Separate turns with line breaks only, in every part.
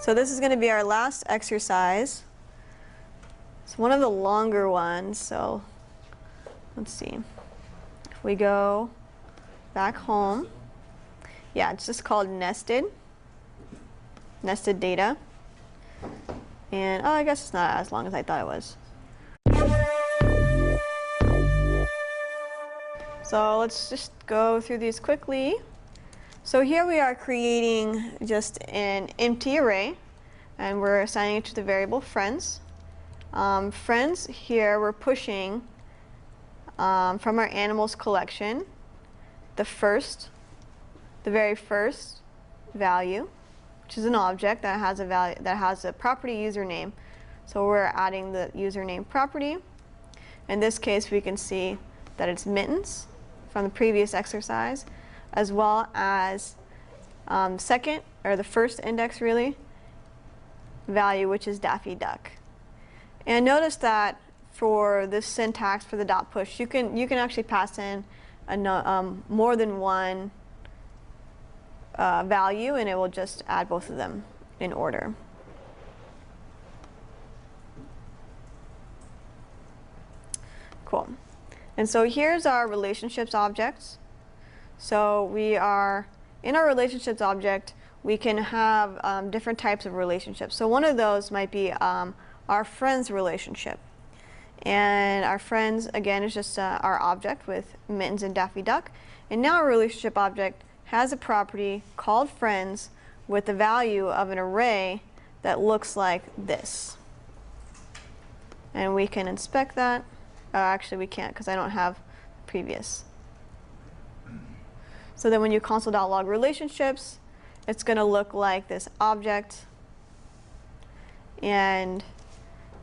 So this is going to be our last exercise. It's one of the longer ones, so let's see. If we go back home, yeah, it's just called nested data. And, oh, I guess it's not as long as I thought it was. So let's just go through these quickly. So here we are creating just an empty array, and we're assigning it to the variable friends. Friends, here we're pushing from our animals collection the very first value, which is an object that has a value, that has a property username. So we're adding the username property. In this case, we can see that it's Mittens from the previous exercise, as well as the first index really value, which is Daffy Duck. And notice that for this syntax for the dot push, you can actually pass in more than one value, and it will just add both of them in order. Cool. And so here's our relationships objects. So we are, in our relationships object, we can have different types of relationships. So one of those might be our friends relationship. And our friends, again, is just our object with Mittens and Daffy Duck. And now our relationship object has a property called friends with the value of an array that looks like this. And we can inspect that. Actually, we can't because I don't have previous. So then when you console.log relationships, it's going to look like this object. And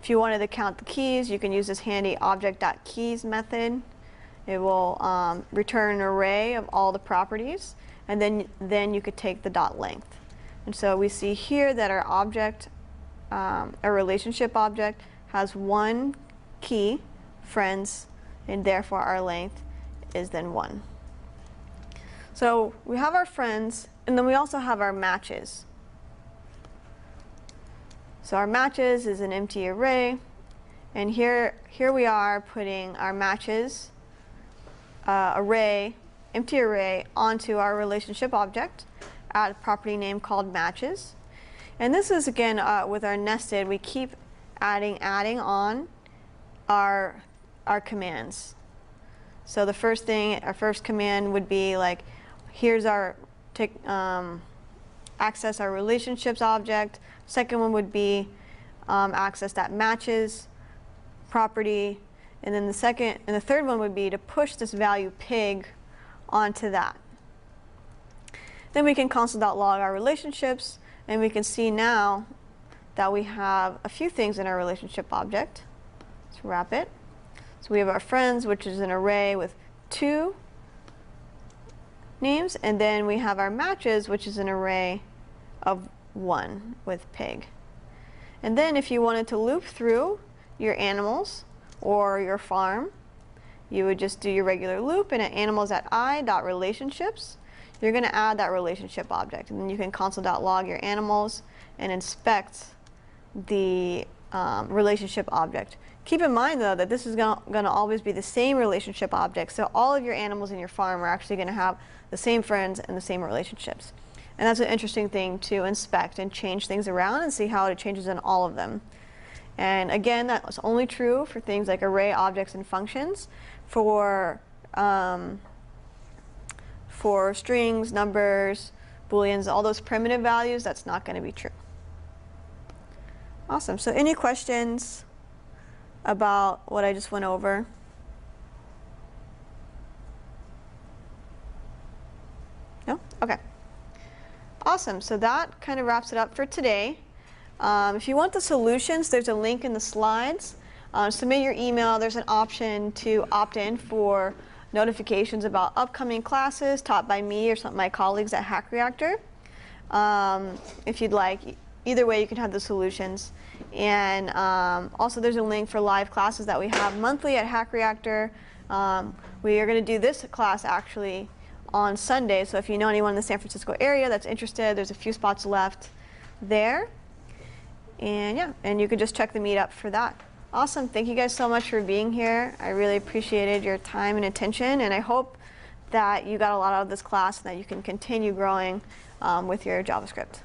if you wanted to count the keys, you can use this handy object.keys method. It will return an array of all the properties, and then you could take the dot length. And so we see here that our object, our relationship object, has one key, friends, and therefore our length is then 1. So we have our friends, and then we also have our matches. So our matches is an empty array, and here we are putting our matches empty array onto our relationship object at a property name called matches. And this is, again, with our nested, we keep adding on our commands. So the first thing, our first command would be like, here's our access our relationships object. Second one would be access that matches property, and then the third one would be to push this value pig onto that. Then we can console.log our relationships, and we can see now that we have a few things in our relationship object. Let's wrap it. So we have our friends, which is an array with 2 names, and then we have our matches, which is an array of 1 with pig. And then if you wanted to loop through your animals or your farm, you would just do your regular loop, and at animals at i.relationships, you're going to add that relationship object, and then you can console.log your animals and inspect the relationship object. Keep in mind, though, that this is going to always be the same relationship object, so all of your animals in your farm are actually going to have the same friends and the same relationships. And that's an interesting thing to inspect and change things around and see how it changes in all of them. And again, that's only true for things like array objects and functions. For strings, numbers, booleans, all those primitive values, that's not going to be true. Awesome. So any questions about what I just went over? No? Okay. Awesome. So that kind of wraps it up for today. If you want the solutions, there's a link in the slides. Submit your email. There's an option to opt in for notifications about upcoming classes taught by me or some of my colleagues at Hack Reactor. If you'd like, either way you can have the solutions. And also there's a link for live classes that we have monthly at Hack Reactor. We are going to do this class actually on Sunday, so if you know anyone in the San Francisco area that's interested, there's a few spots left there. And yeah, and you could just check the meetup for that. Awesome. Thank you guys so much for being here. I really appreciated your time and attention, and I hope that you got a lot out of this class and that you can continue growing with your JavaScript.